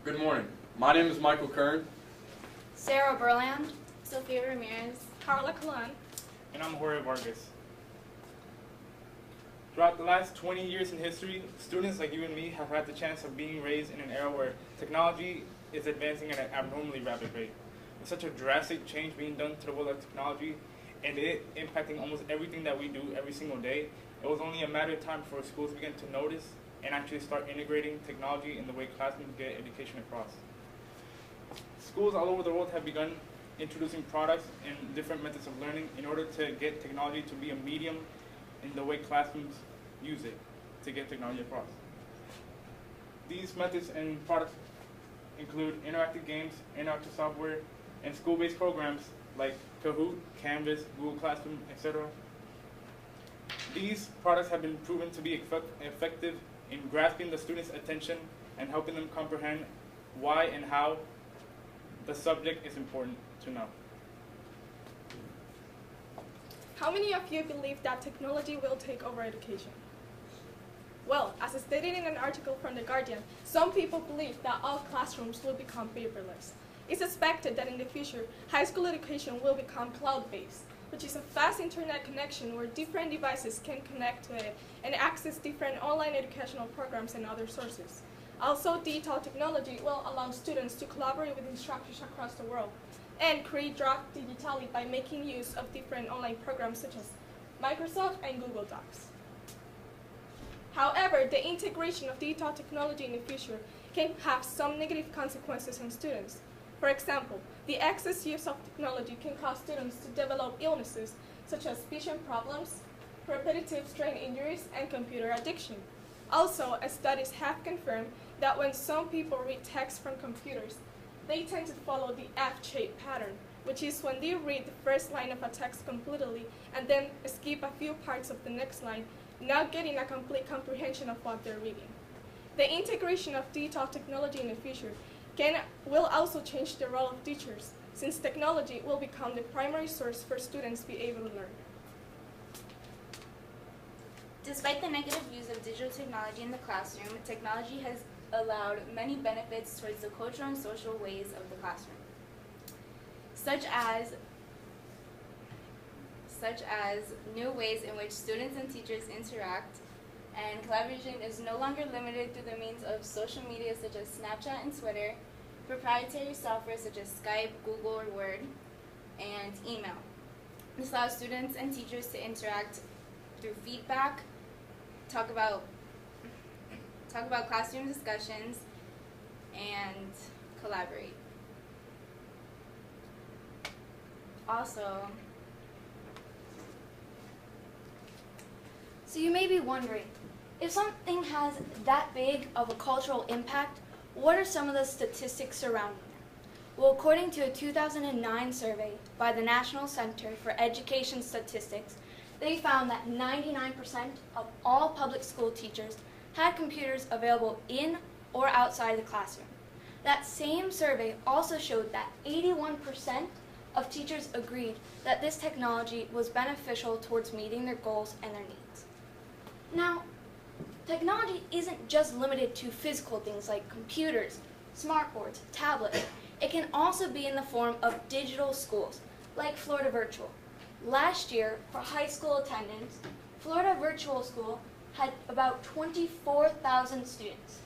Good morning. My name is Michael Kern. Sarah Berland. Sophia Ramirez. Carla Kalan. And I'm Jorge Vargas. Throughout the last 20 years in history, students like you and me have had the chance of being raised in an era where technology is advancing at an abnormally rapid rate. With such a drastic change being done to the world of technology and it impacting almost everything that we do every single day, it was only a matter of time before schools began to notice and actually start integrating technology in the way classrooms get education across. Schools all over the world have begun introducing products and different methods of learning in order to get technology to be a medium in the way classrooms use it to get technology across. These methods and products include interactive games, interactive software, and school-based programs like Kahoot, Canvas, Google Classroom, etc. These products have been proven to be effective in grasping the students' attention and helping them comprehend why and how the subject is important to know. How many of you believe that technology will take over education? Well, as stated in an article from The Guardian, some people believe that all classrooms will become paperless. It's expected that in the future, high school education will become cloud-based, which is a fast internet connection where different devices can connect to it and access different online educational programs and other sources. Also, digital technology will allow students to collaborate with instructors across the world and create draft digitally by making use of different online programs such as Microsoft and Google Docs. However, the integration of digital technology in the future can have some negative consequences on students. For example, the excess use of technology can cause students to develop illnesses such as vision problems, repetitive strain injuries, and computer addiction. Also, studies have confirmed that when some people read text from computers, they tend to follow the F-shaped pattern, which is when they read the first line of a text completely and then skip a few parts of the next line, not getting a complete comprehension of what they're reading. The integration of digital technology in the future will also change the role of teachers, since technology will become the primary source for students to be able to learn. Despite the negative use of digital technology in the classroom, technology has allowed many benefits towards the cultural and social ways of the classroom, such as new ways in which students and teachers interact, and collaboration is no longer limited through the means of social media such as Snapchat and Twitter, proprietary software such as Skype, Google, or Word, and email. This allows students and teachers to interact through feedback, talk about classroom discussions, and collaborate. Also, So you may be wondering, if something has that big of a cultural impact, what are some of the statistics surrounding it? Well, according to a 2009 survey by the National Center for Education Statistics, they found that 99% of all public school teachers had computers available in or outside the classroom. That same survey also showed that 81% of teachers agreed that this technology was beneficial towards meeting their goals and their needs. Now, technology isn't just limited to physical things like computers, smartboards, tablets. It can also be in the form of digital schools, like Florida Virtual. Last year, for high school attendance, Florida Virtual School had about 24,000 students.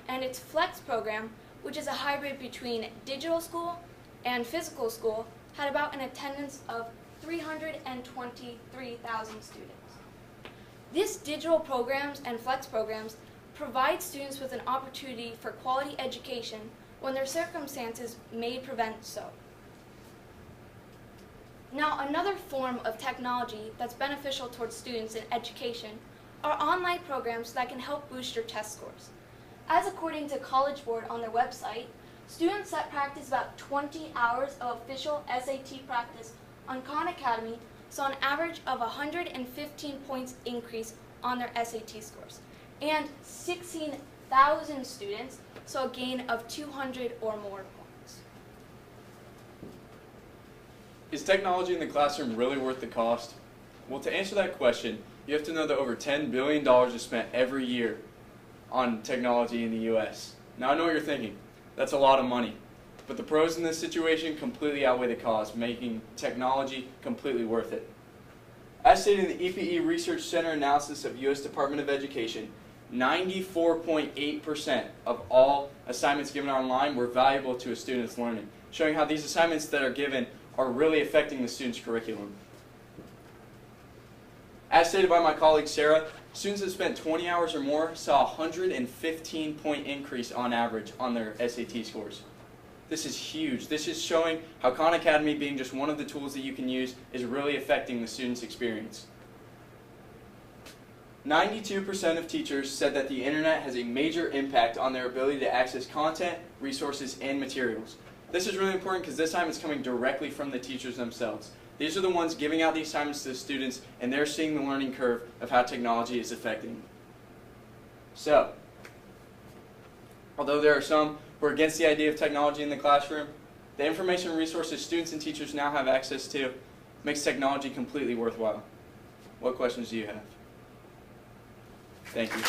And its Flex program, which is a hybrid between digital school and physical school, had about an attendance of 323,000 students. These digital programs and Flex programs provide students with an opportunity for quality education when their circumstances may prevent so. Now, another form of technology that's beneficial towards students in education are online programs that can help boost your test scores. As according to College Board on their website, students that practice about 20 hours of official SAT practice on Khan Academy saw an average of 115 points increase on their SAT scores, and 16,000 students saw a gain of 200 or more points. Is technology in the classroom really worth the cost? Well, to answer that question, you have to know that over $10 billion is spent every year on technology in the U.S. Now, I know what you're thinking. That's a lot of money. But the pros in this situation completely outweigh the cons, making technology completely worth it. As stated in the EPE Research Center analysis of U.S. Department of Education, 94.8% of all assignments given online were valuable to a student's learning, showing how these assignments that are given are really affecting the student's curriculum. As stated by my colleague Sarah, students that spent 20 hours or more saw a 115-point increase on average on their SAT scores. This is huge. This is showing how Khan Academy, being just one of the tools that you can use, is really affecting the student's experience. 92% of teachers said that the internet has a major impact on their ability to access content, resources, and materials. This is really important because this time it's coming directly from the teachers themselves. These are the ones giving out the assignments to the students, and they're seeing the learning curve of how technology is affecting them. So, although there are some who are against the idea of technology in the classroom, the information and resources students and teachers now have access to makes technology completely worthwhile. What questions do you have? Thank you.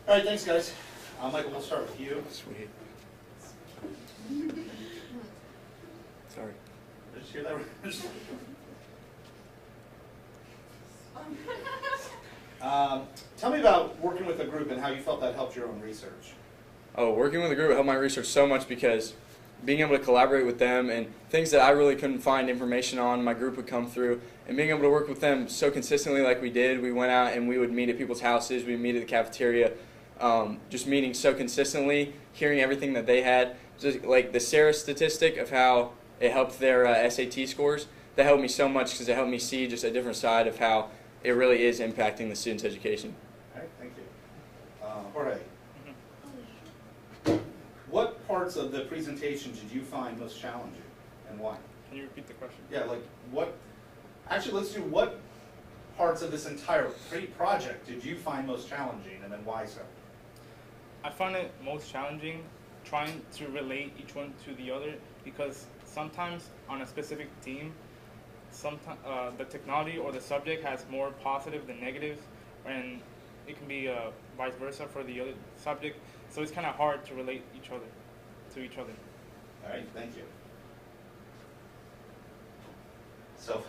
All right, thanks, guys. Michael, we'll start with you. Sweet. Sorry. Did you hear that? Tell me about working with a group and how you felt that helped your own research. Oh, working with a group helped my research so much because being able to collaborate with them and things that I really couldn't find information on, my group would come through. And being able to work with them so consistently like we did, we went out and we would meet at people's houses, we'd meet at the cafeteria, just meeting so consistently, hearing everything that they had. Just like the Sarah statistic of how it helped their SAT scores, that helped me so much because it helped me see just a different side of how it really is impacting the student's education. All right, thank you. Jorge, what parts of the presentation did you find most challenging and why? Can you repeat the question? Yeah, like what, actually let's do what parts of this entire project did you find most challenging and then why so? I find it most challenging trying to relate each one to the other because sometimes on a specific theme, sometimes the technology or the subject has more positive than negative, and it can be vice versa for the other subject. So it's kind of hard to relate to each other. All right, thank you. So,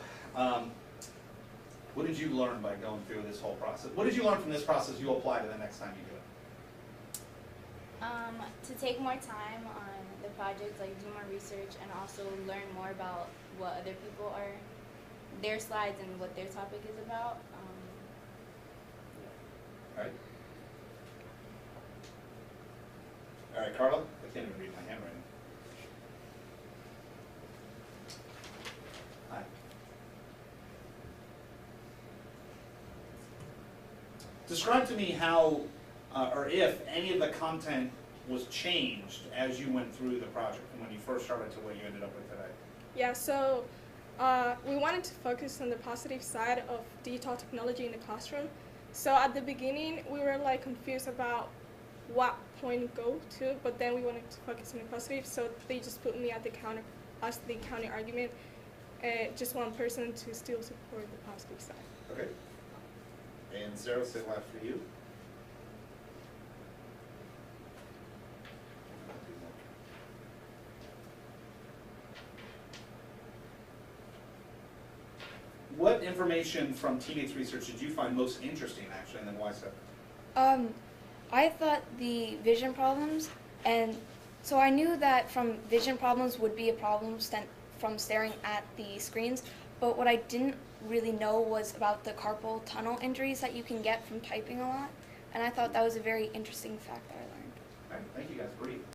what did you learn by going through this whole process? What did you learn from this process you'll apply to the next time you do it? To take more time on the project, like do more research, and also learn more about what other people are, their slides and what their topic is about. All right. All right, Carla? I can't even read my handwriting. Hi. Describe to me how, or if, any of the content was changed as you went through the project from when you first started to what you ended up with today. Yeah, so we wanted to focus on the positive side of digital technology in the classroom. So at the beginning, we were like confused about what point to go to, but then we wanted to focus on the positive, so they just put me at the counter argument, just one person to still support the positive side. Okay. And Sarah, sit left for you. What information from teenage research did you find most interesting, actually, and then why so? I thought the vision problems, and so I knew that from vision problems would be a problem from staring at the screens, but what I didn't really know was about the carpal tunnel injuries that you can get from typing a lot, and I thought that was a very interesting fact that I learned. All right, thank you guys. Bree.